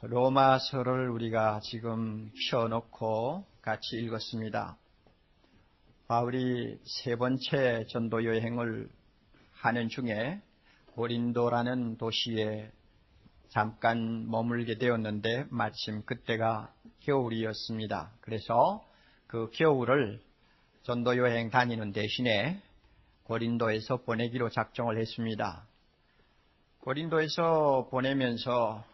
로마서를 우리가 지금 펴놓고 같이 읽었습니다. 바울이 세 번째 전도 여행을 하는 중에 고린도라는 도시에 잠깐 머물게 되었는데 마침 그때가 겨울이었습니다. 그래서 그 겨울을 전도 여행 다니는 대신에 고린도에서 보내기로 작정을 했습니다. 고린도에서 보내면서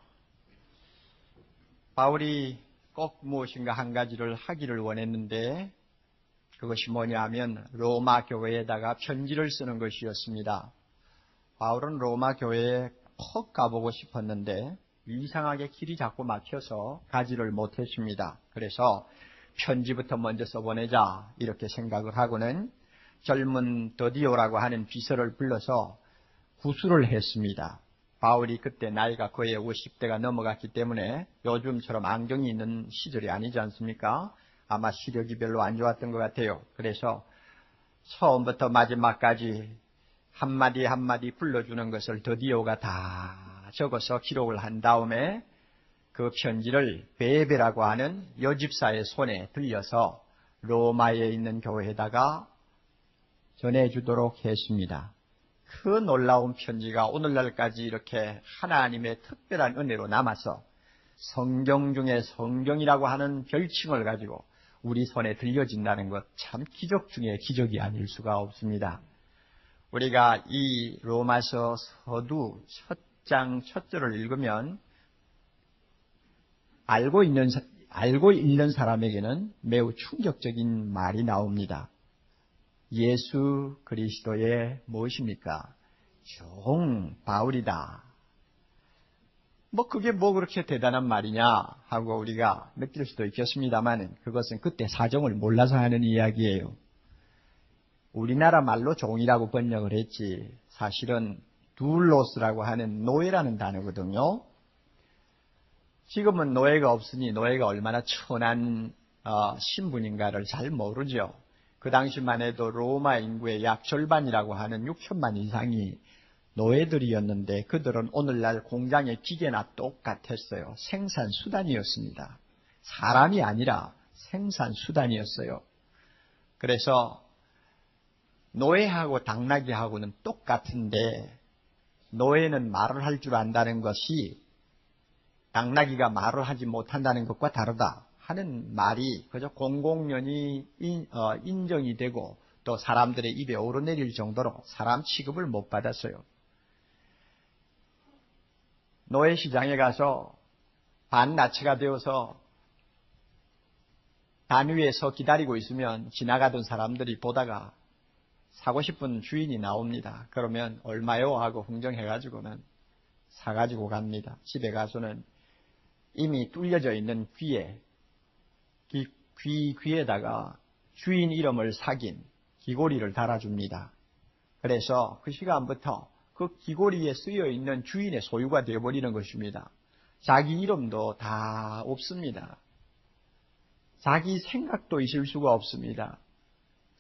바울이 꼭 무엇인가 한 가지를 하기를 원했는데 그것이 뭐냐 하면 로마 교회에다가 편지를 쓰는 것이었습니다. 바울은 로마 교회에 퍽 가보고 싶었는데 이상하게 길이 자꾸 막혀서 가지를 못했습니다. 그래서 편지부터 먼저 써보내자 이렇게 생각을 하고는 젊은 더디오라고 하는 비서를 불러서 구술을 했습니다. 바울이 그때 나이가 거의 50대가 넘어갔기 때문에 요즘처럼 안경이 있는 시절이 아니지 않습니까? 아마 시력이 별로 안 좋았던 것 같아요. 그래서 처음부터 마지막까지 한마디 한마디 불러주는 것을 더디오가 다 적어서 기록을 한 다음에 그 편지를 베베라고 하는 여집사의 손에 들려서 로마에 있는 교회에다가 전해주도록 했습니다. 그 놀라운 편지가 오늘날까지 이렇게 하나님의 특별한 은혜로 남아서 성경 중에 성경이라고 하는 별칭을 가지고 우리 손에 들려진다는 것 참 기적 중에 기적이 아닐 수가 없습니다. 우리가 이 로마서 서두 첫 장 첫 절을 읽으면 알고 읽는 사람에게는 매우 충격적인 말이 나옵니다. 예수 그리스도의 무엇입니까? 종 바울이다. 그게 그렇게 대단한 말이냐 하고 우리가 느낄 수도 있겠습니다만 그것은 그때 사정을 몰라서 하는 이야기예요. 우리나라 말로 종이라고 번역을 했지 사실은 둘로스라고 하는 노예라는 단어거든요. 지금은 노예가 없으니 노예가 얼마나 천한 신분인가를 잘 모르죠. 그 당시만 해도 로마 인구의 약 절반이라고 하는 6천만 이상이 노예들이었는데 그들은 오늘날 공장의 기계나 똑같았어요. 생산수단이었습니다. 사람이 아니라 생산수단이었어요. 그래서 노예하고 당나귀하고는 똑같은데 노예는 말을 할 줄 안다는 것이 당나귀가 말을 하지 못한다는 것과 다르다 하는 말이 그저 공공연히 인정이 되고 또 사람들의 입에 오르내릴 정도로 사람 취급을 못 받았어요. 노예 시장에 가서 반나치가 되어서 단 위에서 기다리고 있으면 지나가던 사람들이 보다가 사고 싶은 주인이 나옵니다. 그러면 얼마요? 하고 흥정해가지고는 사가지고 갑니다. 집에 가서는 이미 뚫려져 있는 귀에다가 주인 이름을 새긴 귀고리를 달아줍니다. 그래서 그 시간부터 그 귀고리에 쓰여 있는 주인의 소유가 되어버리는 것입니다. 자기 이름도 다 없습니다. 자기 생각도 있을 수가 없습니다.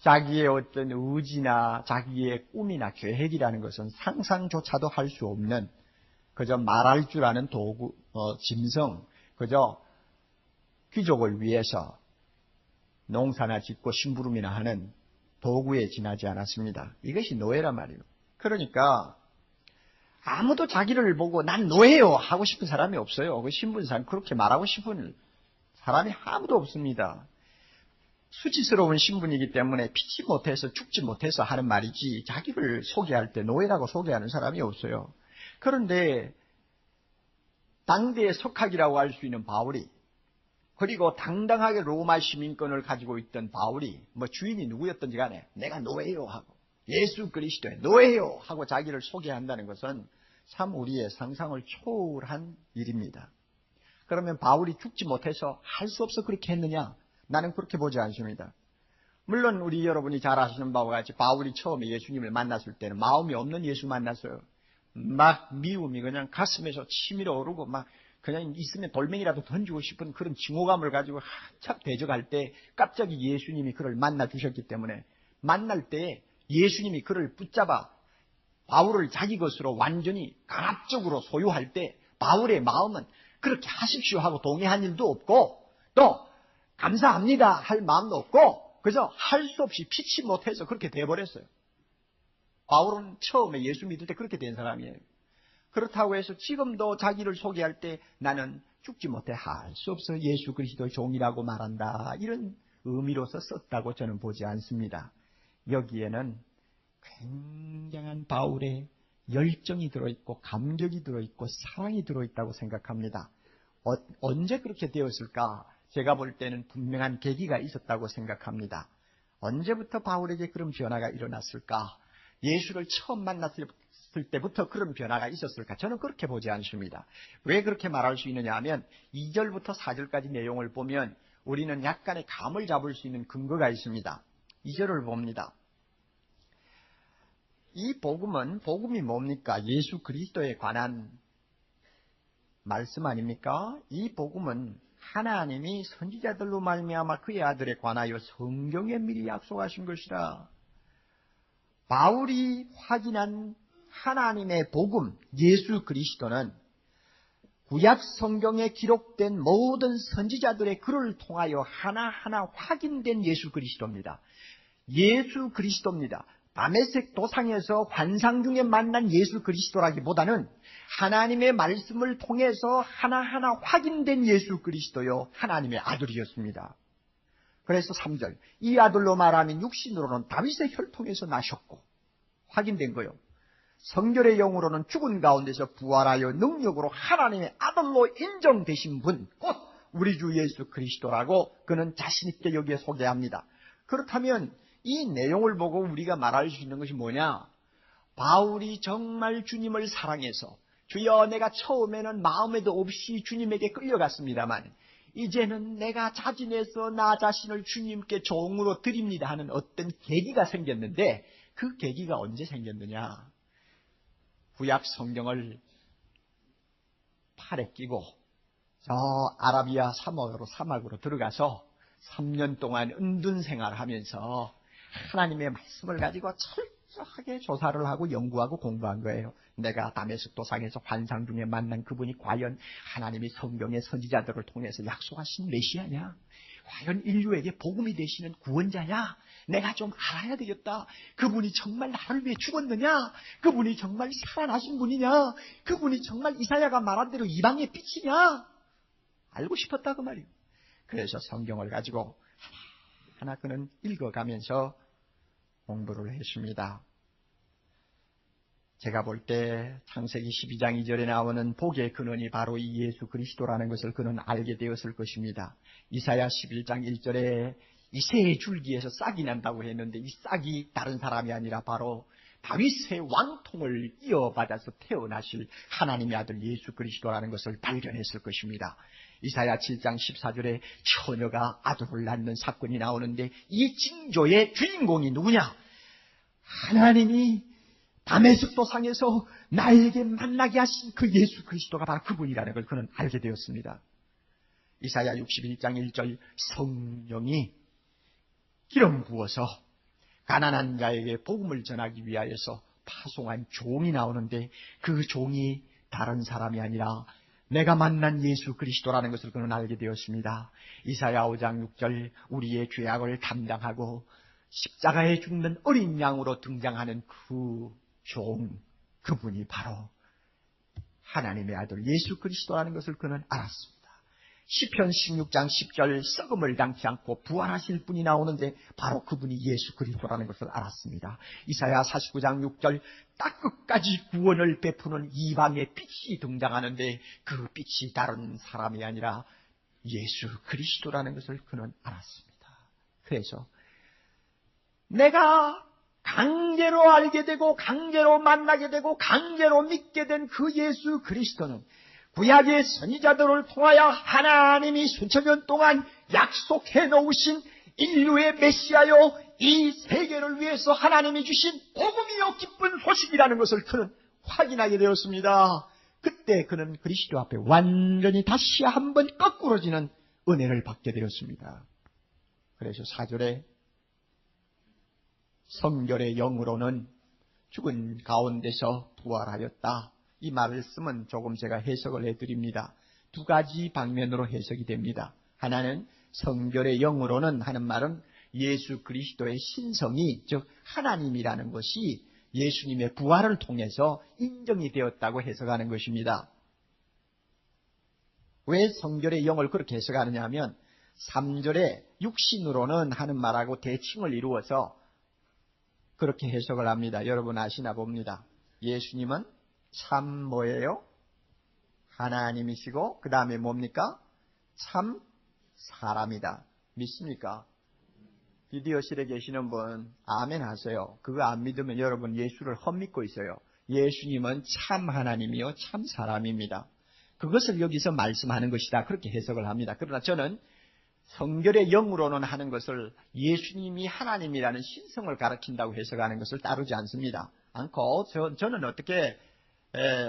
자기의 어떤 의지나 자기의 꿈이나 계획이라는 것은 상상조차도 할 수 없는 그저 말할 줄 아는 도구, 짐승, 그저 귀족을 위해서 농사나 짓고 심부름이나 하는 도구에 지나지 않았습니다. 이것이 노예란 말이에요. 그러니까 아무도 자기를 보고 난 노예요 하고 싶은 사람이 없어요. 그 신분상 그렇게 말하고 싶은 사람이 아무도 없습니다. 수치스러운 신분이기 때문에 피치 못해서 죽지 못해서 하는 말이지 자기를 소개할 때 노예라고 소개하는 사람이 없어요. 그런데 당대의 석학이라고 할 수 있는 바울이 그리고 당당하게 로마 시민권을 가지고 있던 바울이 주인이 누구였든지 간에 내가 노예요 하고 예수 그리스도의 노예요 하고 자기를 소개한다는 것은 참 우리의 상상을 초월한 일입니다. 그러면 바울이 죽지 못해서 할 수 없어 그렇게 했느냐? 나는 그렇게 보지 않습니다. 물론 우리 여러분이 잘 아시는 바와 같이 바울이 처음에 예수님을 만났을 때는 마음이 없는 예수 만났어요. 막 미움이 그냥 가슴에서 치밀어 오르고 막 그냥 있으면 돌멩이라도 던지고 싶은 그런 징후감을 가지고 한참 대적할 때 갑자기 예수님이 그를 만나 주셨기 때문에 만날 때 예수님이 그를 붙잡아 바울을 자기 것으로 완전히 강압적으로 소유할 때 바울의 마음은 그렇게 하십시오 하고 동의한 일도 없고 또 감사합니다 할 마음도 없고 그저 할 수 없이 피치 못해서 그렇게 돼버렸어요. 바울은 처음에 예수 믿을 때 그렇게 된 사람이에요. 그렇다고 해서 지금도 자기를 소개할 때 나는 죽지 못해 할 수 없어 예수 그리스도의 종이라고 말한다, 이런 의미로서 썼다고 저는 보지 않습니다. 여기에는 굉장한 바울의 열정이 들어있고 감격이 들어있고 사랑이 들어있다고 생각합니다. 언제 그렇게 되었을까? 제가 볼 때는 분명한 계기가 있었다고 생각합니다. 언제부터 바울에게 그런 변화가 일어났을까? 예수를 처음 만났을 때부터 그런 변화가 있었을까? 저는 그렇게 보지 않습니다. 왜 그렇게 말할 수 있느냐 하면 2절부터 4절까지 내용을 보면 우리는 약간의 감을 잡을 수 있는 근거가 있습니다. 2절을 봅니다. 이 복음이 뭡니까? 예수 그리스도에 관한 말씀 아닙니까? 이 복음은 하나님이 선지자들로 말미암아 그의 아들에 관하여 성경에 미리 약속하신 것이라. 바울이 확인한 하나님의 복음, 예수 그리스도는 구약 성경에 기록된 모든 선지자들의 글을 통하여 하나하나 확인된 예수 그리스도입니다. 예수 그리스도입니다. 다메섹 도상에서 환상 중에 만난 예수 그리스도라기보다는 하나님의 말씀을 통해서 하나하나 확인된 예수 그리스도요, 하나님의 아들이었습니다. 그래서 3절, 이 아들로 말하면 육신으로는 다윗의 혈통에서 나셨고, 확인된 거요. 성결의 영으로는 죽은 가운데서 부활하여 능력으로 하나님의 아들로 인정되신 분, 곧 우리 주 예수 그리스도라고 그는 자신있게 여기에 소개합니다. 그렇다면 이 내용을 보고 우리가 말할 수 있는 것이 뭐냐? 바울이 정말 주님을 사랑해서 주여 내가 처음에는 마음에도 없이 주님에게 끌려갔습니다만 이제는 내가 자진해서 나 자신을 주님께 종으로 드립니다 하는 어떤 계기가 생겼는데 그 계기가 언제 생겼느냐? 구약 성경을 팔에 끼고 저 아라비아 사막으로 들어가서 3년 동안 은둔 생활하면서 하나님의 말씀을 가지고 철저하게 조사를 하고 연구하고 공부한 거예요. 내가 다메섹 도상에서 환상 중에 만난 그분이 과연 하나님이 성경의 선지자들을 통해서 약속하신 메시아냐? 과연 인류에게 복음이 되시는 구원자냐? 내가 좀 알아야 되겠다. 그분이 정말 나를 위해 죽었느냐? 그분이 정말 살아나신 분이냐? 그분이 정말 이사야가 말한 대로 이방의 빛이냐? 알고 싶었다 그 말이에요. 그래서 성경을 가지고 하나 그는 읽어가면서 공부를 했습니다. 제가 볼 때 창세기 12장 2절에 나오는 복의 근원이 바로 이 예수 그리스도라는 것을 그는 알게 되었을 것입니다. 이사야 11장 1절에 이 새 줄기에서 싹이 난다고 했는데 이 싹이 다른 사람이 아니라 바로 다윗의 왕통을 이어받아서 태어나실 하나님의 아들 예수 그리스도라는 것을 발견했을 것입니다. 이사야 7장 14절에 처녀가 아들을 낳는 사건이 나오는데 이 징조의 주인공이 누구냐? 하나님이 다메섹 도상에서 나에게 만나게 하신 그 예수 그리스도가 바로 그분이라는 걸 그는 알게 되었습니다. 이사야 61장 1절 성령이 기름 부어서 가난한 자에게 복음을 전하기 위하여서 파송한 종이 나오는데 그 종이 다른 사람이 아니라 내가 만난 예수 그리스도라는 것을 그는 알게 되었습니다. 이사야 5장 6절 우리의 죄악을 담당하고 십자가에 죽는 어린 양으로 등장하는 그 종, 그분이 바로 하나님의 아들 예수 그리스도라는 것을 그는 알았습니다. 시편 16장 10절 썩음을 당치 않고 부활하실 분이 나오는데 바로 그분이 예수 그리스도라는 것을 알았습니다. 이사야 49장 6절 딱 끝까지 구원을 베푸는 이방의 빛이 등장하는데 그 빛이 다른 사람이 아니라 예수 그리스도라는 것을 그는 알았습니다. 그래서 내가 강제로 알게 되고 강제로 만나게 되고 강제로 믿게 된 그 예수 그리스도는 구약의 선지자들을 통하여 하나님이 수천 년 동안 약속해 놓으신 인류의 메시아요, 이 세계를 위해서 하나님이 주신 복음이요 기쁜 소식이라는 것을 그는 확인하게 되었습니다. 그때 그는 그리스도 앞에 완전히 다시 한번 거꾸러지는 은혜를 받게 되었습니다. 그래서 4절에 성결의 영으로는 죽은 가운데서 부활하였다. 이 말씀은 조금 제가 해석을 해드립니다. 두 가지 방면으로 해석이 됩니다. 하나는 성결의 영으로는 하는 말은 예수 그리스도의 신성이, 즉 하나님이라는 것이 예수님의 부활을 통해서 인정이 되었다고 해석하는 것입니다. 왜 성결의 영을 그렇게 해석하느냐 하면 3절에 육신으로는 하는 말하고 대칭을 이루어서 그렇게 해석을 합니다. 여러분 아시나 봅니다. 예수님은 참 뭐예요? 하나님이시고 그 다음에 뭡니까? 참 사람이다. 믿습니까? 비디오실에 계시는 분 아멘 하세요. 그거 안 믿으면 여러분 예수를 헛믿고 있어요. 예수님은 참 하나님이요 참 사람입니다. 그것을 여기서 말씀하는 것이다. 그렇게 해석을 합니다. 그러나 저는 성결의 영으로는 하는 것을 예수님이 하나님이라는 신성을 가르친다고 해석하는 것을 따르지 않습니다. 않고 저는 어떻게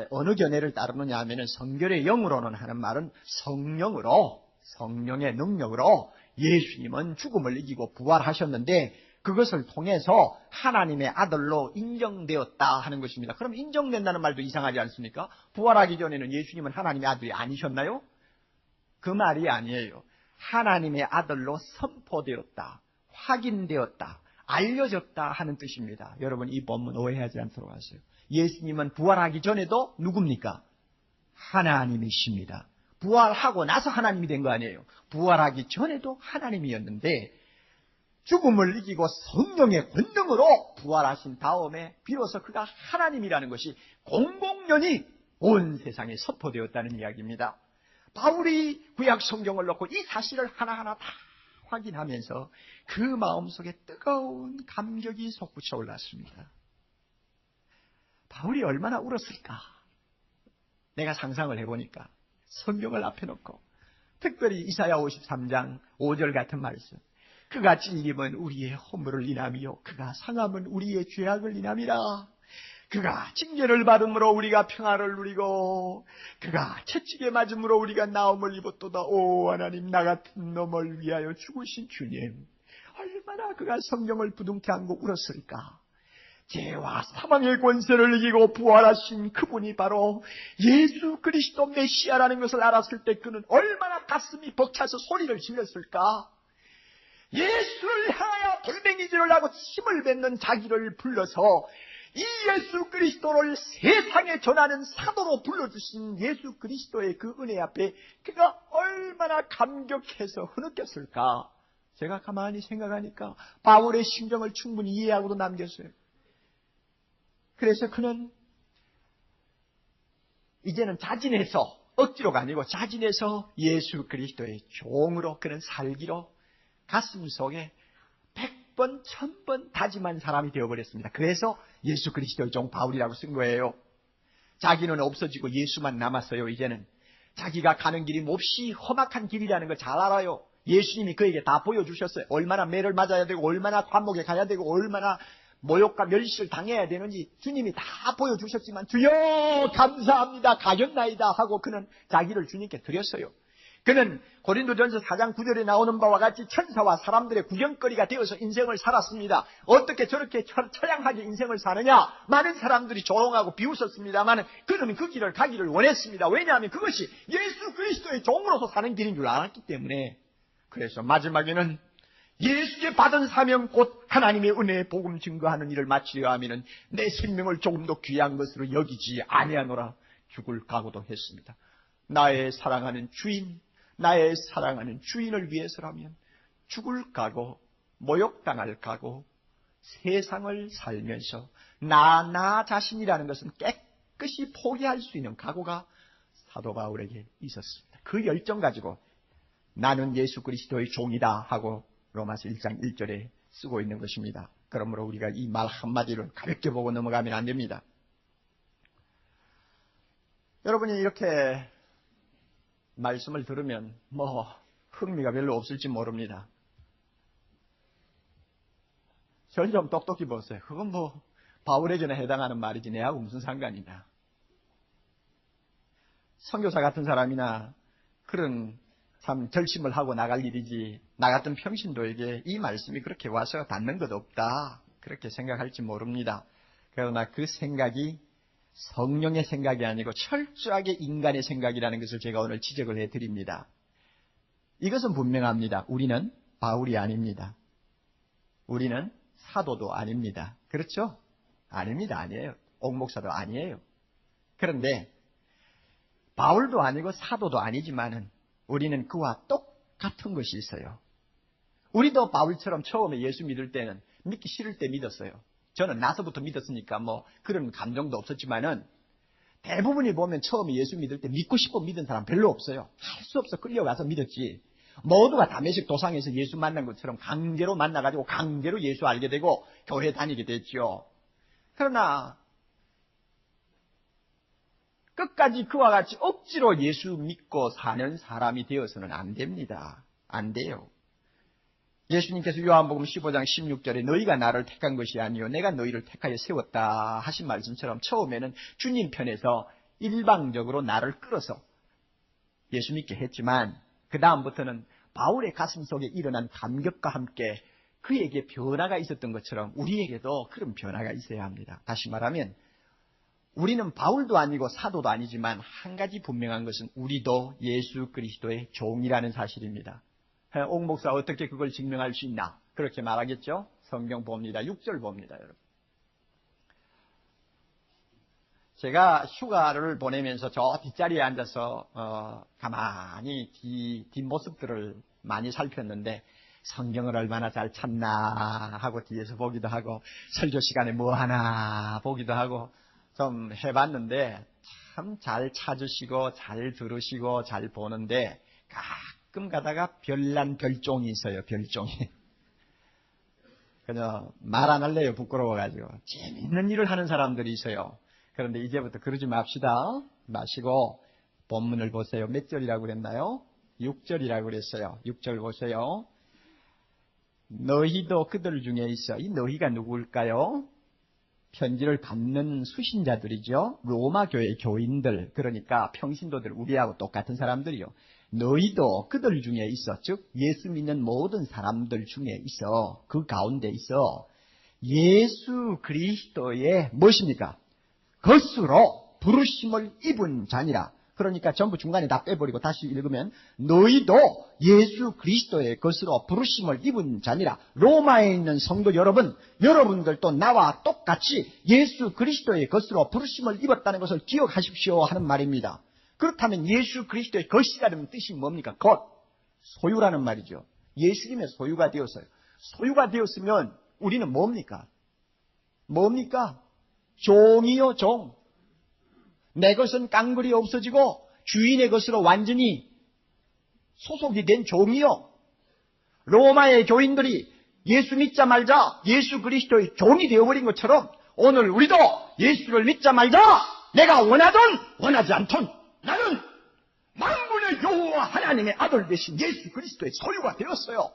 어느 견해를 따르느냐 하면 성결의 영으로는 하는 말은 성령으로, 성령의 능력으로 예수님은 죽음을 이기고 부활하셨는데 그것을 통해서 하나님의 아들로 인정되었다 하는 것입니다. 그럼 인정된다는 말도 이상하지 않습니까? 부활하기 전에는 예수님은 하나님의 아들이 아니셨나요? 그 말이 아니에요. 하나님의 아들로 선포되었다, 확인되었다, 알려졌다 하는 뜻입니다. 여러분 이 본문 오해하지 않도록 하세요. 예수님은 부활하기 전에도 누굽니까? 하나님이십니다. 부활하고 나서 하나님이 된 거 아니에요. 부활하기 전에도 하나님이었는데 죽음을 이기고 성령의 권능으로 부활하신 다음에 비로소 그가 하나님이라는 것이 공공연히 온 세상에 선포되었다는 이야기입니다. 바울이 구약 성경을 놓고 이 사실을 하나하나 다 확인하면서 그 마음속에 뜨거운 감격이 솟구쳐 올랐습니다. 바울이 얼마나 울었을까? 내가 상상을 해보니까 성경을 앞에 놓고 특별히 이사야 53장 5절 같은 말씀, 그가 찔림은 우리의 허물을 인함이요 그가 상함은 우리의 죄악을 인함이라. 그가 징계를 받음으로 우리가 평화를 누리고 그가 채찍에 맞음으로 우리가 나음을 입었도다. 오 하나님, 나 같은 놈을 위하여 죽으신 주님, 얼마나 그가 성령을 부둥켜 안고 울었을까. 죄와 사망의 권세를 이기고 부활하신 그분이 바로 예수 그리스도 메시아라는 것을 알았을 때 그는 얼마나 가슴이 벅차서 소리를 질렀을까. 예수를 향하여 돌멩이질을 하고 침을 뱉는 자기를 불러서 이 예수 그리스도를 세상에 전하는 사도로 불러주신 예수 그리스도의 그 은혜 앞에 그가 얼마나 감격해서 흐느꼈을까. 제가 가만히 생각하니까 바울의 심정을 충분히 이해하고도 남겼어요. 그래서 그는 이제는 자진해서, 억지로가 아니고 자진해서 예수 그리스도의 종으로 그는 살기로 가슴 속에 100번, 1000번 다짐한 사람이 되어버렸습니다. 그래서 예수 그리스도의 종 바울이라고 쓴 거예요. 자기는 없어지고 예수만 남았어요. 이제는 자기가 가는 길이 몹시 험악한 길이라는 걸 잘 알아요. 예수님이 그에게 다 보여주셨어요. 얼마나 매를 맞아야 되고 얼마나 감옥에 가야 되고 얼마나 모욕과 멸시를 당해야 되는지 주님이 다 보여주셨지만 주여 감사합니다, 가겠나이다 하고 그는 자기를 주님께 드렸어요. 그는 고린도전서 4장 9절에 나오는 바와 같이 천사와 사람들의 구경거리가 되어서 인생을 살았습니다. 어떻게 저렇게 처량하게 인생을 사느냐? 많은 사람들이 조롱하고 비웃었습니다만 그는 그 길을 가기를 원했습니다. 왜냐하면 그것이 예수 그리스도의 종으로서 사는 길인 줄 알았기 때문에. 그래서 마지막에는 예수께 받은 사명 곧 하나님의 은혜의 복음 증거하는 일을 마치려 하면은 내 생명을 조금 더 귀한 것으로 여기지 아니하노라 죽을 각오도 했습니다. 나의 사랑하는 주인, 나의 사랑하는 주인을 위해서라면 죽을 각오, 모욕당할 각오, 세상을 살면서 나 자신이라는 것은 깨끗이 포기할 수 있는 각오가 사도 바울에게 있었습니다. 그 열정 가지고 나는 예수 그리스도의 종이다 하고 로마서 1장 1절에 쓰고 있는 것입니다. 그러므로 우리가 이 말 한마디를 가볍게 보고 넘어가면 안 됩니다. 여러분이 이렇게 말씀을 들으면 흥미가 별로 없을지 모릅니다. 절 좀 똑똑히 보세요. 그건 바울에게는 해당하는 말이지 내하고 무슨 상관이냐. 선교사 같은 사람이나 그런 참 결심을 하고 나갈 일이지 나 같은 평신도에게 이 말씀이 그렇게 와서 닿는 것 없다 그렇게 생각할지 모릅니다. 그러나 그 생각이 성령의 생각이 아니고 철저하게 인간의 생각이라는 것을 제가 오늘 지적을 해드립니다. 이것은 분명합니다. 우리는 바울이 아닙니다. 우리는 사도도 아닙니다. 그렇죠? 아닙니다. 아니에요. 옥목사도 아니에요. 그런데 바울도 아니고 사도도 아니지만은 우리는 그와 똑같은 것이 있어요. 우리도 바울처럼 처음에 예수 믿을 때는 믿기 싫을 때 믿었어요. 저는 나서부터 믿었으니까 뭐 그런 감정도 없었지만은 대부분이 보면 처음에 예수 믿을 때 믿고 싶어 믿은 사람 별로 없어요. 할 수 없어 끌려가서 믿었지. 모두가 다메섹 도상에서 예수 만난 것처럼 강제로 만나가지고 강제로 예수 알게 되고 교회 다니게 됐죠. 그러나 끝까지 그와 같이 억지로 예수 믿고 사는 사람이 되어서는 안 됩니다. 안 돼요. 예수님께서 요한복음 15장 16절에 너희가 나를 택한 것이 아니요 내가 너희를 택하여 세웠다 하신 말씀처럼 처음에는 주님 편에서 일방적으로 나를 끌어서 예수 믿게 했지만 그 다음부터는 바울의 가슴 속에 일어난 감격과 함께 그에게 변화가 있었던 것처럼 우리에게도 그런 변화가 있어야 합니다. 다시 말하면 우리는 바울도 아니고 사도도 아니지만 한 가지 분명한 것은 우리도 예수 그리스도의 종이라는 사실입니다. 옥 목사 어떻게 그걸 증명할 수 있나? 그렇게 말하겠죠? 성경 봅니다. 6절 봅니다, 여러분. 제가 휴가를 보내면서 저 뒷자리에 앉아서 가만히 뒷모습들을 많이 살폈는데 성경을 얼마나 잘 찾나 하고 뒤에서 보기도 하고 설교 시간에 뭐 하나 보기도 하고 좀 해봤는데 참 잘 찾으시고 잘 들으시고 잘 보는데 가끔 가다가 별난 별종이 있어요. 별종이. 그냥 말 안 할래요. 부끄러워가지고. 재밌는 일을 하는 사람들이 있어요. 그런데 이제부터 그러지 맙시다. 마시고 본문을 보세요. 몇 절이라고 그랬나요? 6절이라고 그랬어요. 6절 보세요. 너희도 그들 중에 있어. 이 너희가 누구일까요? 편지를 받는 수신자들이죠. 로마 교회 교인들, 그러니까 평신도들, 우리하고 똑같은 사람들이요. 너희도 그들 중에 있어. 즉 예수 믿는 모든 사람들 중에 있어. 그 가운데 있어. 예수 그리스도의 무엇입니까? 것으로 부르심을 입은 자니라. 그러니까 전부 중간에 다 빼버리고 다시 읽으면 너희도 예수 그리스도의 것으로 부르심을 입은 자니라. 로마에 있는 성도 여러분, 여러분들도 나와 똑같이 예수 그리스도의 것으로 부르심을 입었다는 것을 기억하십시오 하는 말입니다. 그렇다면 예수 그리스도의 것이라는 뜻이 뭡니까? 것, 소유라는 말이죠. 예수님의 소유가 되었어요. 소유가 되었으면 우리는 뭡니까? 뭡니까? 종이요, 종. 내 것은 깡그리 없어지고 주인의 것으로 완전히 소속이 된 종이요. 로마의 교인들이 예수 믿자 말자 예수 그리스도의 종이 되어버린 것처럼 오늘 우리도 예수를 믿자 말자 내가 원하든 원하지 않든 나는 만군의 여호와 하나님의 아들 되신 예수 그리스도의 소유가 되었어요.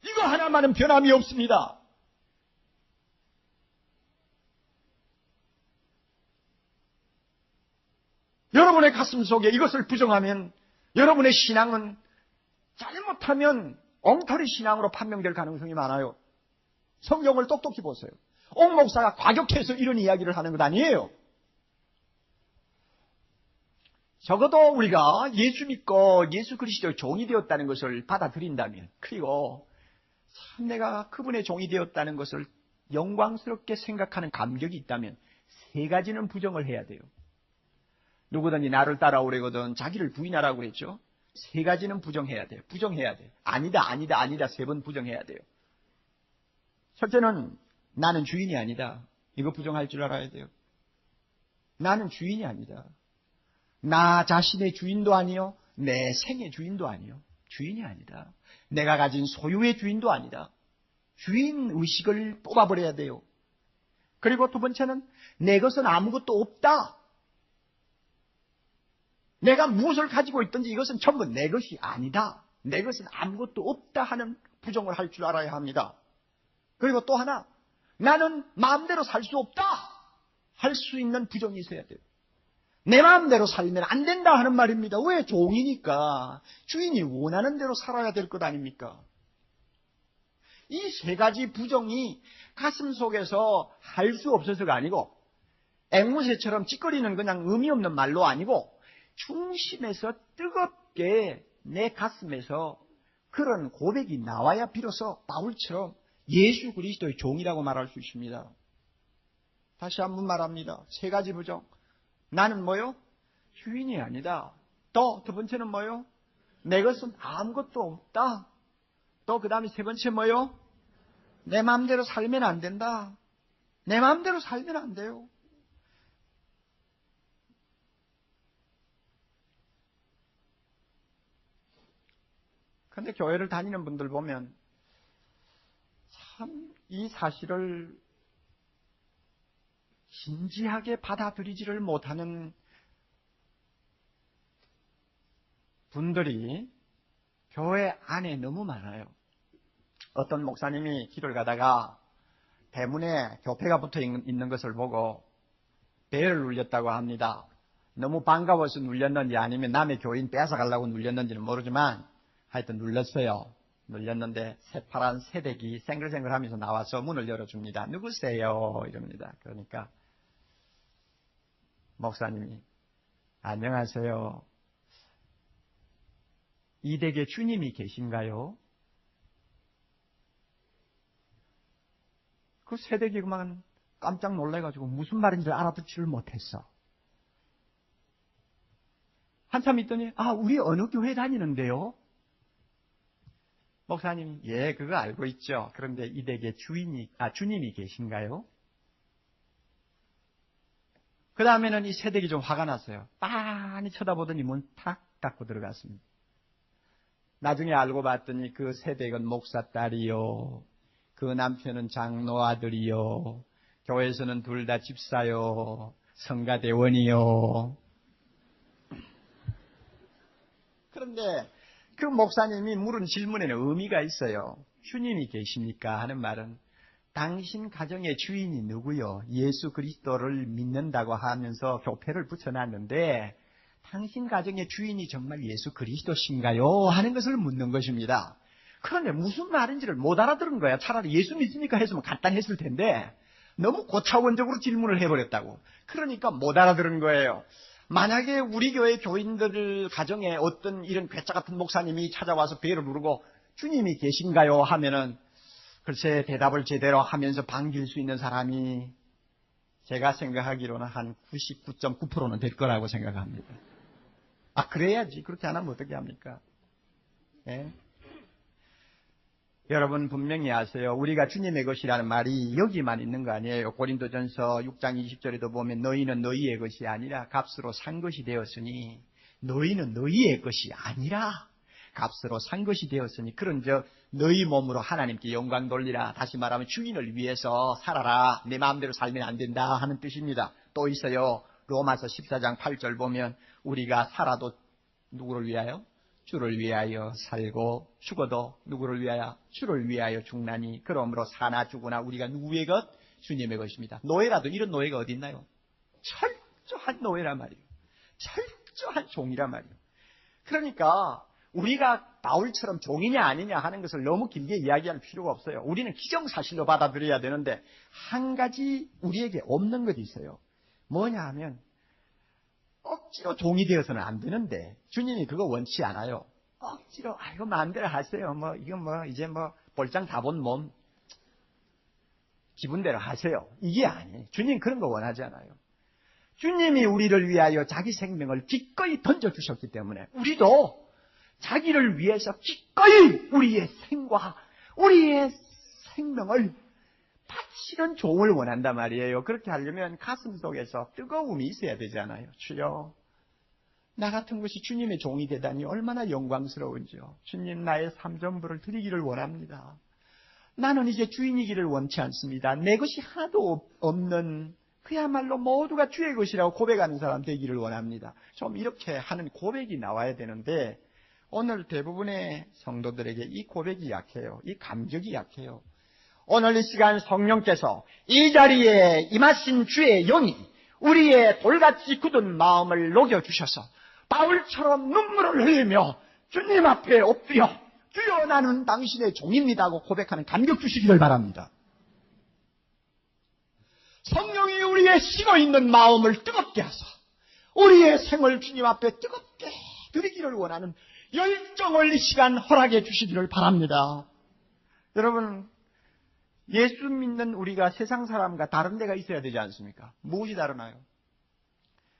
이거 하나만은 변함이 없습니다. 여러분의 가슴 속에 이것을 부정하면 여러분의 신앙은 잘못하면 엉터리 신앙으로 판명될 가능성이 많아요. 성경을 똑똑히 보세요. 옥 목사가 과격해서 이런 이야기를 하는 것 아니에요. 적어도 우리가 예수 믿고 예수 그리스도의 종이 되었다는 것을 받아들인다면, 그리고 참 내가 그분의 종이 되었다는 것을 영광스럽게 생각하는 감격이 있다면 세 가지는 부정을 해야 돼요. 누구든지 나를 따라오려거든 자기를 부인하라고 그랬죠. 세 가지는 부정해야 돼요. 부정해야 돼요. 아니다, 아니다, 아니다 세 번 부정해야 돼요. 첫째는 나는 주인이 아니다. 이거 부정할 줄 알아야 돼요. 나는 주인이 아니다. 나 자신의 주인도 아니요. 내 생의 주인도 아니요. 주인이 아니다. 내가 가진 소유의 주인도 아니다. 주인 의식을 뽑아버려야 돼요. 그리고 두 번째는 내 것은 아무것도 없다. 내가 무엇을 가지고 있든지 이것은 전부 내 것이 아니다. 내 것은 아무것도 없다 하는 부정을 할 줄 알아야 합니다. 그리고 또 하나, 나는 마음대로 살 수 없다 할 수 있는 부정이 있어야 돼요. 내 마음대로 살면 안 된다 하는 말입니다. 왜? 종이니까 주인이 원하는 대로 살아야 될 것 아닙니까? 이 세 가지 부정이 가슴 속에서 할 수 없어서가 아니고 앵무새처럼 찌꺼리는 그냥 의미 없는 말로 아니고 중심에서 뜨겁게 내 가슴에서 그런 고백이 나와야 비로소 바울처럼 예수 그리스도의 종이라고 말할 수 있습니다. 다시 한번 말합니다. 세 가지 부정. 나는 뭐요? 주인이 아니다. 또 두 번째는 뭐요? 내 것은 아무것도 없다. 또 그 다음에 세 번째 뭐요? 내 마음대로 살면 안 된다. 내 마음대로 살면 안 돼요. 그런데 교회를 다니는 분들 보면 참 이 사실을 진지하게 받아들이지를 못하는 분들이 교회 안에 너무 많아요. 어떤 목사님이 길을 가다가 대문에 교패가 붙어 있는 것을 보고 배를 눌렸다고 합니다. 너무 반가워서 눌렸는지 아니면 남의 교인 뺏어가려고 눌렸는지는 모르지만 하여튼 눌렀어요. 눌렸는데 새파란 새댁이 생글생글하면서 나와서 문을 열어줍니다. 누구세요? 이럽니다. 그러니까 목사님이 안녕하세요. 이 댁에 주님이 계신가요? 그 새댁이 그만 깜짝 놀래가지고 무슨 말인지 알아듣지를 못했어. 한참 있더니 우리 어느 교회 다니는데요? 목사님이 예, 그거 알고 있죠. 그런데 이 댁에 주님이 계신가요? 그 다음에는 이 새댁이 좀 화가 났어요. 빤히 쳐다보더니 문 탁 닫고 들어갔습니다. 나중에 알고 봤더니 그 새댁은 목사 딸이요. 그 남편은 장로 아들이요. 교회에서는 둘 다 집사요. 성가대원이요. 그런데 그 목사님이 물은 질문에는 의미가 있어요. 주님이 계십니까? 하는 말은 당신 가정의 주인이 누구요? 예수 그리스도를 믿는다고 하면서 교패를 붙여놨는데 당신 가정의 주인이 정말 예수 그리스도신가요? 하는 것을 묻는 것입니다. 그런데 무슨 말인지를 못 알아들은 거야. 차라리 예수 믿습니까? 했으면 간단했을 텐데 너무 고차원적으로 질문을 해버렸다고. 그러니까 못 알아들은 거예요. 만약에 우리 교회 교인들 가정에 어떤 이런 괴짜 같은 목사님이 찾아와서 배를 누르고 주님이 계신가요? 하면은 글쎄 대답을 제대로 하면서 반길 수 있는 사람이 제가 생각하기로는 한 99.9%는 될 거라고 생각합니다. 그래야지. 그렇게 안 하면 어떻게 합니까? 예? 여러분 분명히 아세요. 우리가 주님의 것이라는 말이 여기만 있는 거 아니에요. 고린도전서 6장 20절에도 보면 너희는 너희의 것이 아니라 값으로 산 것이 되었으니 너희는 너희의 것이 아니라 값으로 산 것이 되었으니 그런즉 너희 몸으로 하나님께 영광 돌리라. 다시 말하면 주인을 위해서 살아라. 내 마음대로 살면 안 된다 하는 뜻입니다. 또 있어요. 로마서 14장 8절 보면 우리가 살아도 누구를 위하여? 주를 위하여 살고 죽어도 누구를 위하여? 주를 위하여 죽나니 그러므로 사나 죽으나 우리가 누구의 것? 주님의 것입니다. 노예라도 이런 노예가 어디 있나요? 철저한 노예란 말이에요. 철저한 종이란 말이에요. 그러니까 우리가 바울처럼 종이냐 아니냐 하는 것을 너무 길게 이야기할 필요가 없어요. 우리는 기정사실로 받아들여야 되는데 한 가지 우리에게 없는 것이 있어요. 뭐냐 하면 억지로 종이 되어서는 안 되는데 주님이 그거 원치 않아요. 억지로 이거 마음대로 하세요. 이건 이제 볼장 다 본 몸 기분대로 하세요. 이게 아니에요. 주님 그런 거 원하지 않아요. 주님이 우리를 위하여 자기 생명을 기꺼이 던져주셨기 때문에 우리도 자기를 위해서 기꺼이 우리의 생과 우리의 생명을 바치는 종을 원한단 말이에요. 그렇게 하려면 가슴 속에서 뜨거움이 있어야 되잖아요. 주여, 나 같은 것이 주님의 종이 되다니 얼마나 영광스러운지요. 주님, 나의 삶 전부를 드리기를 원합니다. 나는 이제 주인이기를 원치 않습니다. 내 것이 하나도 없는 그야말로 모두가 주의 것이라고 고백하는 사람 되기를 원합니다. 좀 이렇게 하는 고백이 나와야 되는데 오늘 대부분의 성도들에게 이 고백이 약해요. 이 감격이 약해요. 오늘 이 시간 성령께서 이 자리에 임하신 주의 영이 우리의 돌같이 굳은 마음을 녹여주셔서 바울처럼 눈물을 흘리며 주님 앞에 엎드려 주여 나는 당신의 종입니다 하고 고백하는 감격 주시기를 바랍니다. 성령이 우리의 우리의 식어 있는 마음을 뜨겁게 하사 우리의 생을 주님 앞에 뜨겁게 드리기를 원하는 열정을 이 시간 허락해 주시기를 바랍니다. 여러분, 예수 믿는 우리가 세상 사람과 다른 데가 있어야 되지 않습니까? 무엇이 다르나요?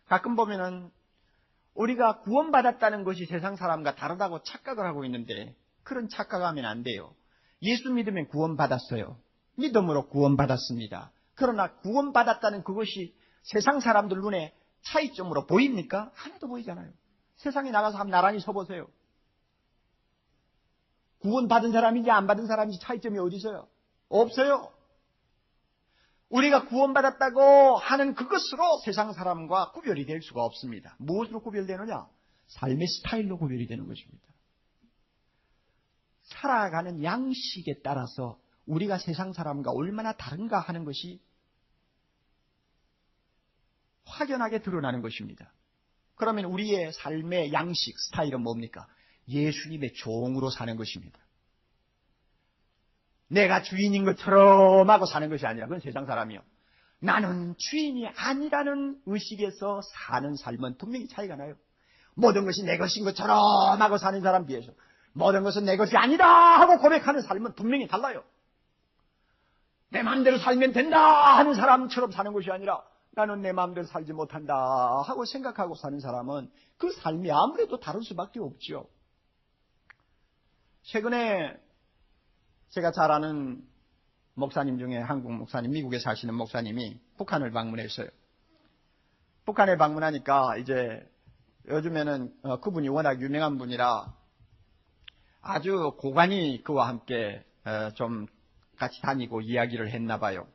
가끔 보면은 우리가 구원받았다는 것이 세상 사람과 다르다고 착각을 하고 있는데 그런 착각하면 안 돼요. 예수 믿으면 구원받았어요. 믿음으로 구원받았습니다. 그러나 구원받았다는 그것이 세상 사람들 눈에 차이점으로 보입니까? 하나도 보이잖아요. 세상에 나가서 한번 나란히 서보세요. 구원받은 사람인지 안 받은 사람인지 차이점이 어디 있어요? 없어요. 우리가 구원받았다고 하는 그것으로 세상 사람과 구별이 될 수가 없습니다. 무엇으로 구별되느냐? 삶의 스타일로 구별이 되는 것입니다. 살아가는 양식에 따라서 우리가 세상 사람과 얼마나 다른가 하는 것이 확연하게 드러나는 것입니다. 그러면 우리의 삶의 양식, 스타일은 뭡니까? 예수님의 종으로 사는 것입니다. 내가 주인인 것처럼 하고 사는 것이 아니라 그건 세상 사람이요. 나는 주인이 아니라는 의식에서 사는 삶은 분명히 차이가 나요. 모든 것이 내 것인 것처럼 하고 사는 사람 비해서 모든 것은 내 것이 아니다 하고 고백하는 삶은 분명히 달라요. 내 마음대로 살면 된다 하는 사람처럼 사는 것이 아니라 나는 내 마음대로 살지 못한다 하고 생각하고 사는 사람은 그 삶이 아무래도 다를 수밖에 없죠. 최근에 제가 잘 아는 목사님 중에 한국 목사님, 미국에 사시는 목사님이 북한을 방문했어요. 북한에 방문하니까 이제 요즘에는 그분이 워낙 유명한 분이라 아주 고관이 그와 함께 좀 같이 다니고 이야기를 했나 봐요.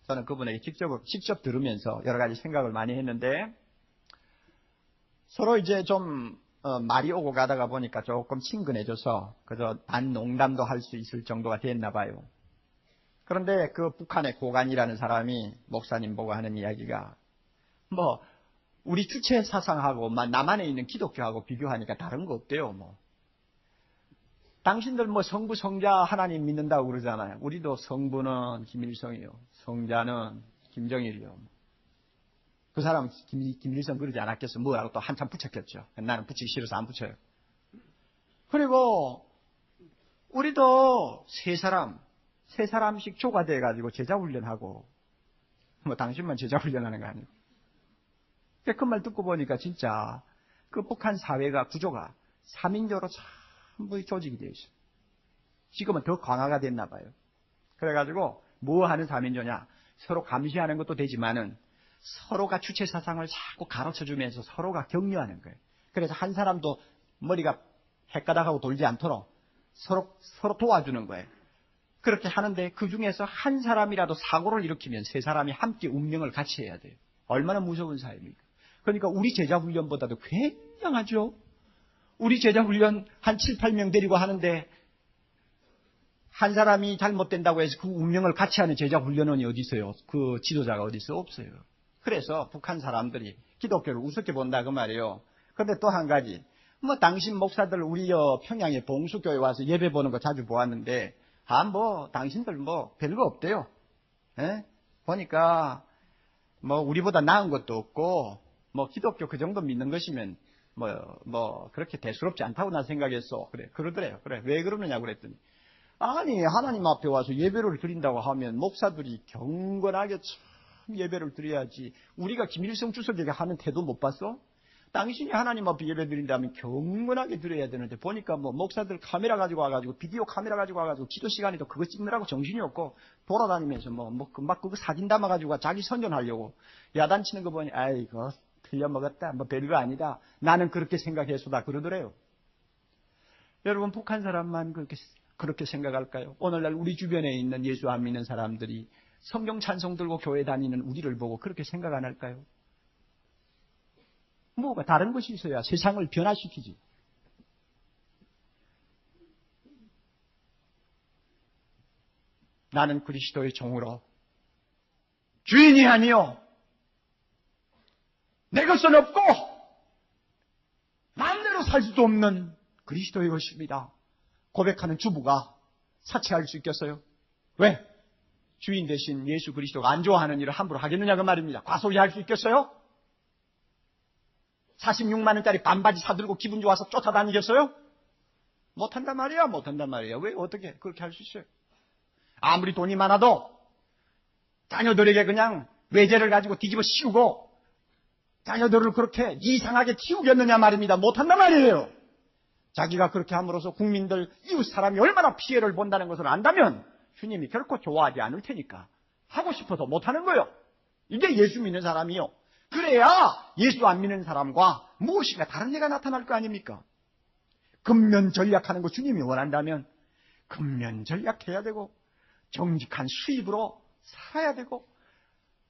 저는 그분에게 직접 들으면서 여러 가지 생각을 많이 했는데 서로 이제 좀 말이 오고 가다가 보니까 조금 친근해져서 그저 반농담도 할 수 있을 정도가 됐나 봐요. 그런데 그 북한의 고관이라는 사람이 목사님 보고 하는 이야기가 우리 주체 사상하고 남 안에 있는 기독교하고 비교하니까 다른 거 없대요. 당신들 성부 성자 하나님 믿는다고 그러잖아요. 우리도 성부는 김일성이요, 성자는 김정일이요. 그 사람 김일성 그러지 않았겠어. 뭐라고 또 한참 붙였겠죠. 나는 붙이기 싫어서 안 붙여요. 그리고 우리도 세 사람씩 조가돼가지고 제자훈련하고 당신만 제자훈련하는 거 아니고. 그 말 듣고 보니까 진짜 그 북한 사회가 구조가 3인조로 전부 조직이 되어 있어요. 지금은 더 강화가 됐나 봐요. 그래가지고 뭐 하는 3인조냐? 서로 감시하는 것도 되지만은 서로가 주체 사상을 자꾸 가르쳐주면서 서로가 격려하는 거예요. 그래서 한 사람도 머리가 헷가닥하고 돌지 않도록 서로 도와주는 거예요. 그렇게 하는데 그 중에서 한 사람이라도 사고를 일으키면 세 사람이 함께 운명을 같이 해야 돼요. 얼마나 무서운 사회입니까? 그러니까 우리 제자훈련보다도 굉장하죠. 우리 제자훈련 한 7, 8명 데리고 하는데 한 사람이 잘못된다고 해서 그 운명을 같이 하는 제자훈련원이 어디 있어요? 그 지도자가 어디 있어요? 없어요. 그래서 북한 사람들이 기독교를 우습게 본다 그 말이에요. 그런데 또 한 가지, 당신 목사들 우리 평양에 봉수교회 와서 예배 보는 거 자주 보았는데 당신들 별거 없대요. 에? 보니까 우리보다 나은 것도 없고 기독교 그 정도 믿는 것이면 그렇게 대수롭지 않다고 나 생각했어. 그러더래요. 그래, 왜 그러느냐고 그랬더니 아니 하나님 앞에 와서 예배를 드린다고 하면 목사들이 경건하게 참 예배를 드려야지. 우리가 김일성 주석에게 하는 태도 못 봤어? 당신이 하나님 앞에 예배 드린다면 경건하게 드려야 되는데 보니까 목사들 카메라 가지고 와가지고 비디오 카메라 가지고 와가지고 기도 시간에도 그거 찍느라고 정신이 없고 돌아다니면서 막 그거 사진 담아가지고 자기 선전하려고 야단치는 거 보니 아이고 틀려먹었다. 별거 아니다. 나는 그렇게 생각해서다 그러더래요. 여러분 북한 사람만 그렇게 생각할까요? 오늘날 우리 주변에 있는 예수 안 믿는 사람들이 성경 찬송 들고 교회 다니는 우리를 보고 그렇게 생각 안 할까요? 뭐가 다른 것이 있어야 세상을 변화시키지. 나는 그리스도의 종으로 주인이 아니요 내 것은 없고 마음대로 살 수도 없는 그리스도의 것입니다. 고백하는 주부가 사치할 수 있겠어요? 왜? 주인 대신 예수 그리스도가 안 좋아하는 일을 함부로 하겠느냐 그 말입니다. 과소리 할 수 있겠어요? 46만 원짜리 반바지 사들고 기분 좋아서 쫓아다니겠어요? 못한단 말이야. 못한단 말이야. 왜 어떻게 그렇게 할 수 있어요? 아무리 돈이 많아도 자녀들에게 그냥 외제를 가지고 뒤집어 씌우고 자녀들을 그렇게 이상하게 키우겠느냐 말입니다. 못한단 말이에요. 자기가 그렇게 함으로써 국민들, 이웃 사람이 얼마나 피해를 본다는 것을 안다면 주님이 결코 좋아하지 않을 테니까 하고 싶어서 못하는 거예요. 이게 예수 믿는 사람이요. 그래야 예수 안 믿는 사람과 무엇인가 다른 예가 나타날 거 아닙니까? 근면전략하는 거 주님이 원한다면 근면전략해야 되고 정직한 수입으로 살아야 되고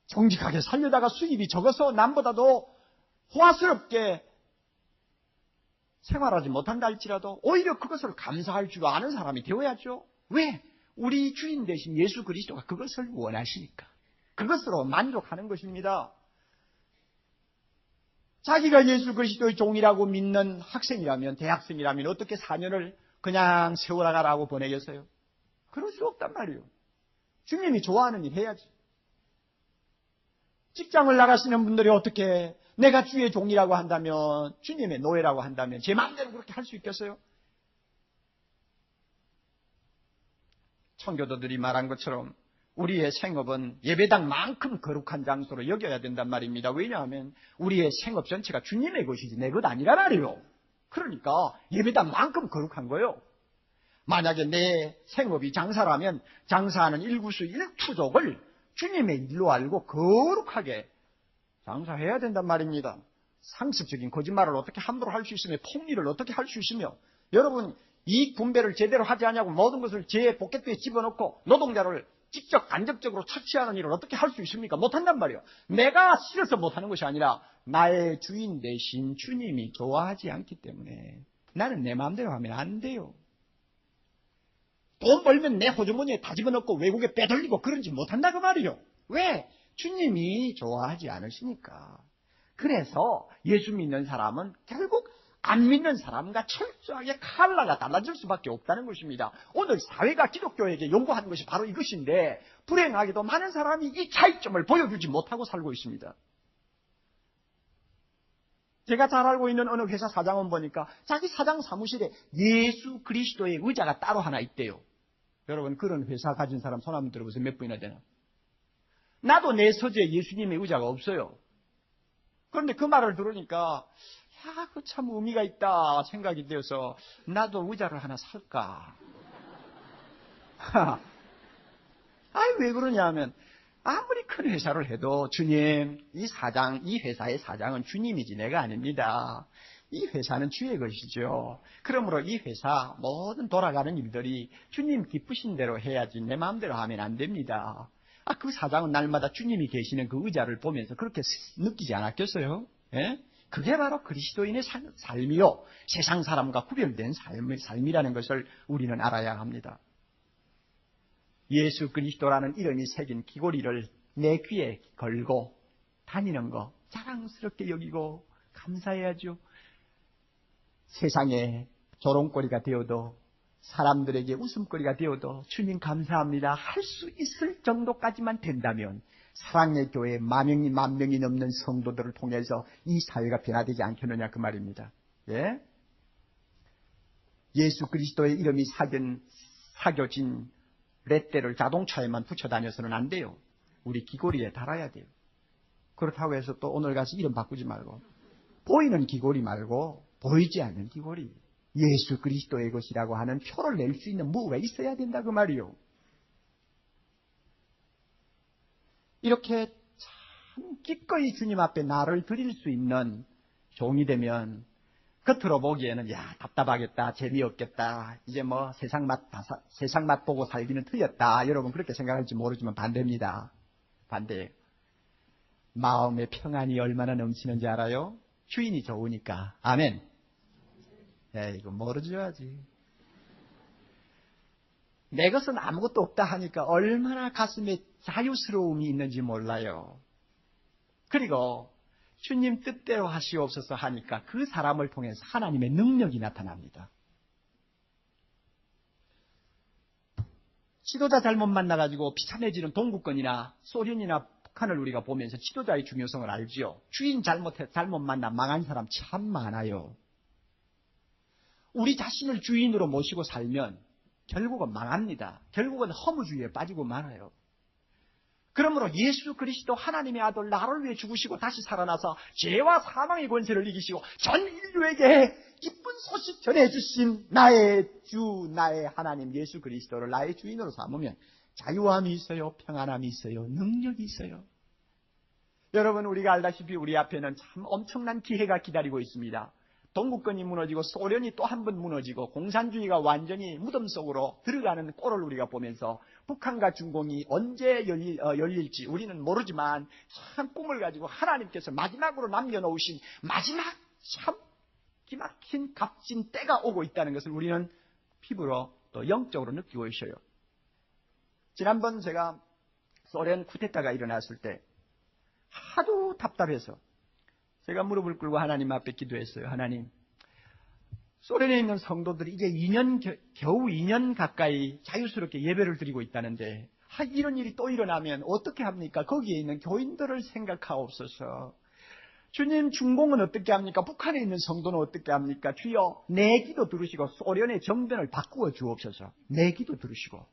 정직하게 살려다가 수입이 적어서 남보다도 호화스럽게 생활하지 못한다 할지라도 오히려 그것을 감사할 줄 아는 사람이 되어야죠. 왜? 우리 주인 대신 예수 그리스도가 그것을 원하시니까. 그것으로 만족하는 것입니다. 자기가 예수 그리스도의 종이라고 믿는 학생이라면, 대학생이라면 어떻게 4년을 그냥 세월아가라고 보내겠어요? 그럴 수 없단 말이에요. 주님이 좋아하는 일 해야지. 직장을 나가시는 분들이 어떻게 내가 주의 종이라고 한다면, 주님의 노예라고 한다면 제 마음대로 그렇게 할 수 있겠어요? 청교도들이 말한 것처럼 우리의 생업은 예배당만큼 거룩한 장소로 여겨야 된단 말입니다. 왜냐하면 우리의 생업 전체가 주님의 것이지 내 것 아니란 말이에요. 그러니까 예배당만큼 거룩한 거예요. 만약에 내 생업이 장사라면 장사하는 일구수 일투족을 주님의 일로 알고 거룩하게 장사해야 된단 말입니다. 상습적인 거짓말을 어떻게 함부로 할 수 있으며 폭리를 어떻게 할 수 있으며 여러분 이익 분배를 제대로 하지 않냐고 모든 것을 제 포켓비에 집어넣고 노동자를 직접 간접적으로 착취하는 일을 어떻게 할 수 있습니까? 못한단 말이에요. 내가 싫어서 못하는 것이 아니라 나의 주인 대신 주님이 좋아하지 않기 때문에 나는 내 마음대로 하면 안 돼요. 돈 벌면 내 호주머니에 다 집어넣고 외국에 빼돌리고 그런지 못한다 그 말이에요. 왜? 주님이 좋아하지 않으시니까. 그래서 예수 믿는 사람은 결국 안 믿는 사람과 철저하게 칼라가 달라질 수밖에 없다는 것입니다. 오늘 사회가 기독교에게 요구하는 것이 바로 이것인데 불행하게도 많은 사람이 이 차이점을 보여주지 못하고 살고 있습니다. 제가 잘 알고 있는 어느 회사 사장은 보니까 자기 사장 사무실에 예수 그리스도의 의자가 따로 하나 있대요. 여러분 그런 회사 가진 사람 손 한번 들어보세요. 몇 분이나 되나? 나도 내 서재에 예수님의 의자가 없어요. 그런데 그 말을 들으니까 야, 그 참 의미가 있다 생각이 되어서 나도 의자를 하나 살까? 아니 왜 그러냐 하면 아무리 큰 회사를 해도 주님, 이 사장, 이 회사의 사장은 주님이지 내가 아닙니다. 이 회사는 주의 것이죠. 그러므로 이 회사 모든 돌아가는 일들이 주님 기쁘신 대로 해야지 내 마음대로 하면 안 됩니다. 그 사장은 날마다 주님이 계시는 그 의자를 보면서 그렇게 느끼지 않았겠어요? 예? 그게 바로 그리스도인의 삶이요. 세상 사람과 구별된 삶이라는 것을 우리는 알아야 합니다. 예수 그리스도라는 이름이 새긴 귀고리를 내 귀에 걸고 다니는 거 자랑스럽게 여기고 감사해야죠. 세상에 조롱거리가 되어도 사람들에게 웃음거리가 되어도 주님 감사합니다 할 수 있을 정도까지만 된다면 사랑의 교회 만 명이 넘는 성도들을 통해서 이 사회가 변화되지 않겠느냐 그 말입니다. 예? 예수 그리스도의 이름이 사겨진 렛대를 자동차에만 붙여 다녀서는 안 돼요. 우리 귀고리에 달아야 돼요. 그렇다고 해서 또 오늘 가서 이름 바꾸지 말고 보이는 귀고리 말고 보이지 않는 귀고리 예수 그리스도의 것이라고 하는 표를 낼 수 있는 뭐가 있어야 된다 그 말이요. 이렇게 참 기꺼이 주님 앞에 나를 드릴 수 있는 종이 되면 겉으로 보기에는 야 답답하겠다 재미없겠다 이제 뭐 세상 맛 보고 살기는 틀렸다 여러분 그렇게 생각할지 모르지만 반대입니다. 반대예요. 마음의 평안이 얼마나 넘치는지 알아요? 주인이 좋으니까. 아멘. 이거 모르줘야지. 내 것은 아무것도 없다 하니까 얼마나 가슴에 자유스러움이 있는지 몰라요. 그리고 주님 뜻대로 하시옵소서 하니까 그 사람을 통해서 하나님의 능력이 나타납니다. 지도자 잘못 만나가지고 비참해지는 동구권이나 소련이나 북한을 우리가 보면서 지도자의 중요성을 알지요. 주인 잘못 만나 망한 사람 참 많아요. 우리 자신을 주인으로 모시고 살면 결국은 망합니다. 결국은 허무주의에 빠지고 말아요. 그러므로 예수 그리스도 하나님의 아들 나를 위해 죽으시고 다시 살아나서 죄와 사망의 권세를 이기시고 전 인류에게 기쁜 소식 전해주신 나의 주 나의 하나님 예수 그리스도를 나의 주인으로 삼으면 자유함이 있어요. 평안함이 있어요. 능력이 있어요. 여러분 우리가 알다시피 우리 앞에는 참 엄청난 기회가 기다리고 있습니다. 동구권이 무너지고 소련이 또 한 번 무너지고 공산주의가 완전히 무덤 속으로 들어가는 꼴을 우리가 보면서 북한과 중공이 언제 열릴지 우리는 모르지만 참 꿈을 가지고 하나님께서 마지막으로 남겨놓으신 마지막 참 기막힌 값진 때가 오고 있다는 것을 우리는 피부로 또 영적으로 느끼고 있어요. 지난번 제가 소련 쿠데타가 일어났을 때 하도 답답해서 제가 무릎을 꿇고 하나님 앞에 기도했어요. 하나님, 소련에 있는 성도들이 이제 겨우 2년 가까이 자유스럽게 예배를 드리고 있다는데 이런 일이 또 일어나면 어떻게 합니까? 거기에 있는 교인들을 생각하옵소서. 주님, 중공은 어떻게 합니까? 북한에 있는 성도는 어떻게 합니까? 주여, 내 기도 들으시고 소련의 정변을 바꾸어 주옵소서. 내 기도 들으시고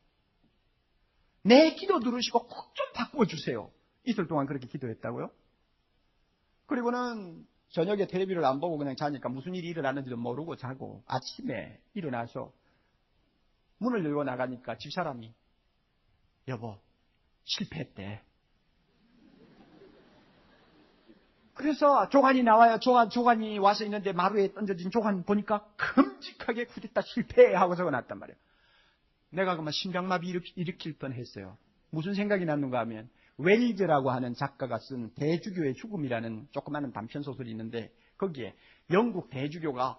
꼭 좀 바꾸어 주세요. 이틀 동안 그렇게 기도했다고요? 그리고는 저녁에 텔레비를 안 보고 그냥 자니까 무슨 일이 일어났는지도 모르고 자고 아침에 일어나서 문을 열고 나가니까 집사람이 여보 실패했대. 그래서 조간이 나와요. 조간이 와서 있는데 마루에 던져진 조간 보니까 큼직하게 쿠데타 실패하고 적어놨단 말이에요. 내가 그만 심장마비 일으킬 뻔했어요. 무슨 생각이 났는가 하면 웰즈라고 하는 작가가 쓴 대주교의 죽음이라는 조그마한 단편소설이 있는데 거기에 영국 대주교가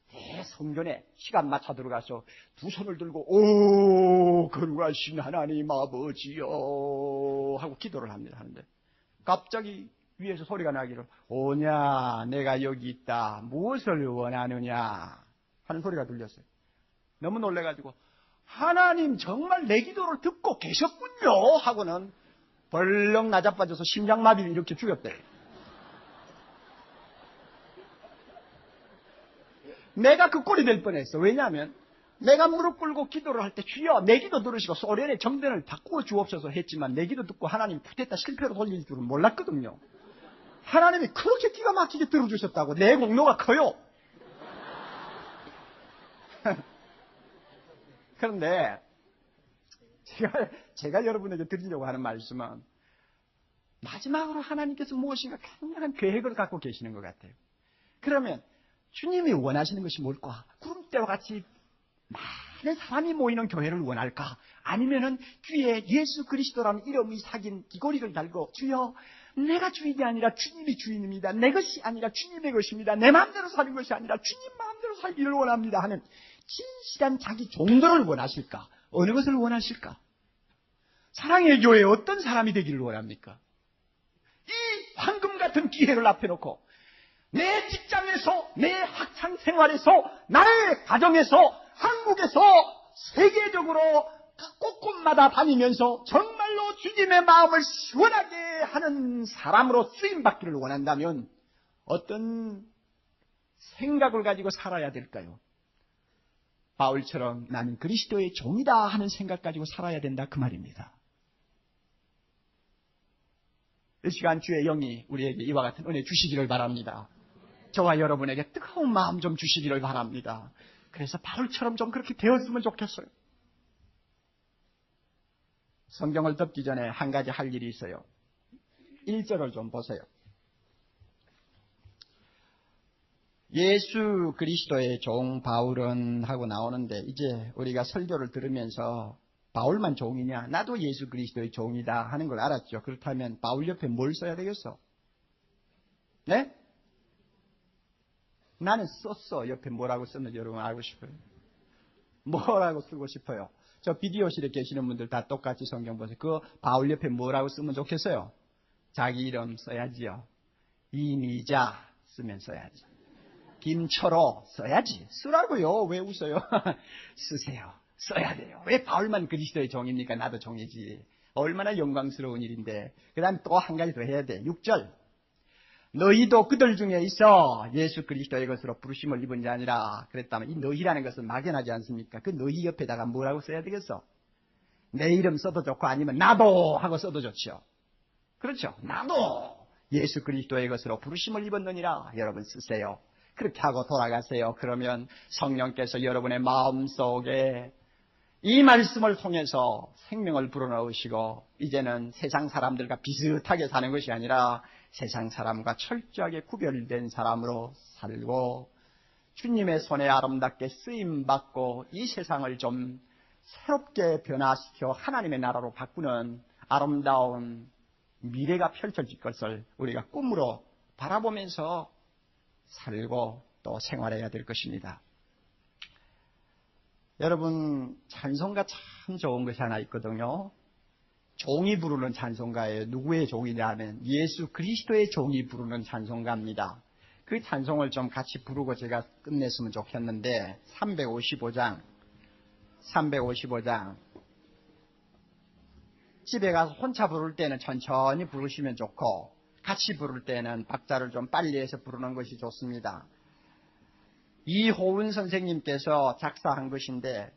대성전에 시간 맞춰 들어가서 두 손을 들고 오 거룩하신 하나님 아버지여 하고 기도를 합니다. 하는데 갑자기 위에서 소리가 나기를 오냐 내가 여기 있다 무엇을 원하느냐 하는 소리가 들렸어요. 너무 놀래가지고 하나님 정말 내 기도를 듣고 계셨군요 하고는 벌렁 나자빠져서 심장마비를 이렇게 죽였대. 내가 그 꼴이 될 뻔했어. 왜냐하면 내가 무릎 꿇고 기도를 할 때 주여 내 기도 들으시고 소련의 정변을 바꾸어 주옵소서 했지만 내 기도 듣고 하나님 쿠데타 실패로 돌릴 줄은 몰랐거든요. 하나님이 그렇게 기가 막히게 들어주셨다고 내 공로가 커요. 그런데 제가 여러분에게 드리려고 하는 말씀은 마지막으로 하나님께서 무엇인가 강력한 계획을 갖고 계시는 것 같아요. 그러면 주님이 원하시는 것이 뭘까? 구름대와 같이 많은 사람이 모이는 교회를 원할까? 아니면은 귀에 예수 그리스도라는 이름이 새긴 귀걸이를 달고 주여 내가 주인이 아니라 주님이 주인입니다. 내 것이 아니라 주님의 것입니다. 내 마음대로 사는 것이 아니라 주님 마음대로 살기를 원합니다 하는 진실한 자기 종들을 원하실까? 어느 것을 원하실까? 사랑의 교회에 어떤 사람이 되기를 원합니까? 이 황금 같은 기회를 앞에 놓고 내 직장에서 내 학창 생활에서 나의 가정에서 한국에서 세계적으로 곳곳마다 다니면서 정말로 주님의 마음을 시원하게 하는 사람으로 쓰임받기를 원한다면 어떤 생각을 가지고 살아야 될까요? 바울처럼 나는 그리스도의 종이다 하는 생각 가지고 살아야 된다 그 말입니다. 이 시간 주의 영이 우리에게 이와 같은 은혜 주시기를 바랍니다. 저와 여러분에게 뜨거운 마음 좀 주시기를 바랍니다. 그래서 바울처럼 좀 그렇게 되었으면 좋겠어요. 성경을 덮기 전에 한 가지 할 일이 있어요. 1절을 좀 보세요. 예수 그리스도의 종 바울은 하고 나오는데 이제 우리가 설교를 들으면서 바울만 종이냐? 나도 예수 그리스도의 종이다 하는 걸 알았죠. 그렇다면 바울 옆에 뭘 써야 되겠어? 네? 나는 썼어. 옆에 뭐라고 썼는지 여러분 알고 싶어요. 뭐라고 쓰고 싶어요? 저 비디오실에 계시는 분들 다 똑같이 성경 보세요. 그 바울 옆에 뭐라고 쓰면 좋겠어요? 자기 이름 써야지요. 이미자 쓰면 써야지. 김철호 써야지. 쓰라고요. 왜 웃어요? 쓰세요. 써야 돼요. 왜 바울만 그리스도의 종입니까? 나도 종이지. 얼마나 영광스러운 일인데. 그 다음에 또 한 가지 더 해야 돼. 6절. 너희도 그들 중에 있어 예수 그리스도의 것으로 부르심을 입은 자 아니라 그랬다면 이 너희라는 것은 막연하지 않습니까? 그 너희 옆에다가 뭐라고 써야 되겠어? 내 이름 써도 좋고 아니면 나도 하고 써도 좋죠. 그렇죠. 나도 예수 그리스도의 것으로 부르심을 입었느니라 여러분 쓰세요. 그렇게 하고 돌아가세요. 그러면 성령께서 여러분의 마음속에 이 말씀을 통해서 생명을 불어넣으시고 이제는 세상 사람들과 비슷하게 사는 것이 아니라 세상 사람과 철저하게 구별된 사람으로 살고 주님의 손에 아름답게 쓰임받고 이 세상을 좀 새롭게 변화시켜 하나님의 나라로 바꾸는 아름다운 미래가 펼쳐질 것을 우리가 꿈으로 바라보면서 살고 또 생활해야 될 것입니다. 여러분 찬송가 참 좋은 것이 하나 있거든요. 종이 부르는 찬송가예요. 누구의 종이냐 하면 예수 그리스도의 종이 부르는 찬송가입니다. 그 찬송을 좀 같이 부르고 제가 끝냈으면 좋겠는데 355장 집에 가서 혼자 부를 때는 천천히 부르시면 좋고 같이 부를 때는 박자를 좀 빨리 해서 부르는 것이 좋습니다. 이호은 선생님께서 작사한 것인데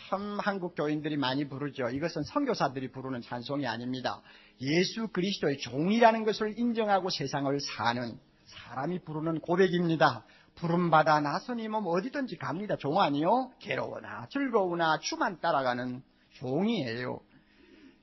참 한국 교인들이 많이 부르죠. 이것은 선교사들이 부르는 찬송이 아닙니다. 예수 그리스도의 종이라는 것을 인정하고 세상을 사는 사람이 부르는 고백입니다. 부름받아 나서니 뭐 어디든지 갑니다. 종 아니요? 괴로우나 즐거우나 주만 따라가는 종이에요.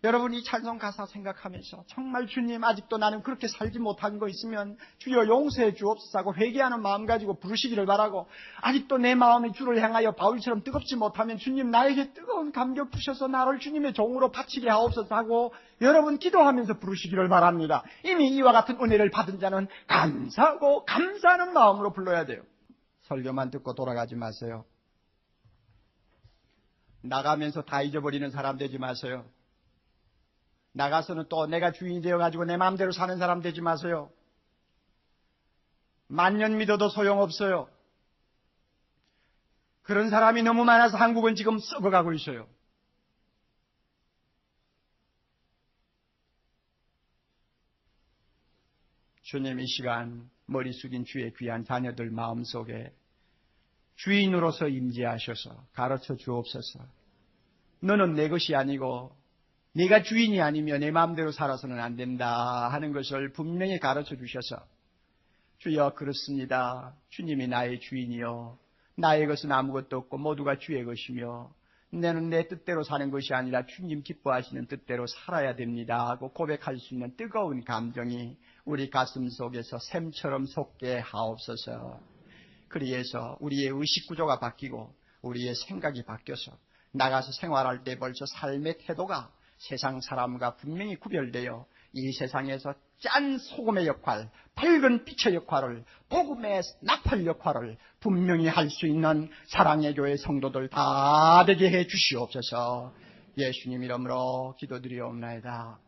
여러분 이 찬송 가사 생각하면서 정말 주님 아직도 나는 그렇게 살지 못한 거 있으면 주여 용서해 주옵소서 하고 회개하는 마음 가지고 부르시기를 바라고 아직도 내 마음이 주를 향하여 바울처럼 뜨겁지 못하면 주님 나에게 뜨거운 감격 주셔서 나를 주님의 종으로 바치게 하옵소서 하고 여러분 기도하면서 부르시기를 바랍니다. 이미 이와 같은 은혜를 받은 자는 감사하고 감사하는 마음으로 불러야 돼요. 설교만 듣고 돌아가지 마세요. 나가면서 다 잊어버리는 사람 되지 마세요. 나가서는 또 내가 주인이 되어가지고 내 마음대로 사는 사람 되지 마세요. 만년 믿어도 소용없어요. 그런 사람이 너무 많아서 한국은 지금 썩어가고 있어요. 주님 이 시간 머리 숙인 주의 귀한 자녀들 마음속에 주인으로서 임재하셔서 가르쳐 주옵소서. 너는 내 것이 아니고 네가 주인이 아니면 내 마음대로 살아서는 안 된다 하는 것을 분명히 가르쳐 주셔서 주여 그렇습니다. 주님이 나의 주인이요 나의 것은 아무것도 없고 모두가 주의 것이며 나는 내 뜻대로 사는 것이 아니라 주님 기뻐하시는 뜻대로 살아야 됩니다 하고 고백할 수 있는 뜨거운 감정이 우리 가슴 속에서 샘처럼 솟게 하옵소서. 그리해서 우리의 의식구조가 바뀌고 우리의 생각이 바뀌어서 나가서 생활할 때 벌써 삶의 태도가 세상 사람과 분명히 구별되어 이 세상에서 짠 소금의 역할, 밝은 빛의 역할을, 복음의 나팔 역할을 분명히 할 수 있는 사랑의 교회 성도들 다 되게 해 주시옵소서. 예수님 이름으로 기도드리옵나이다.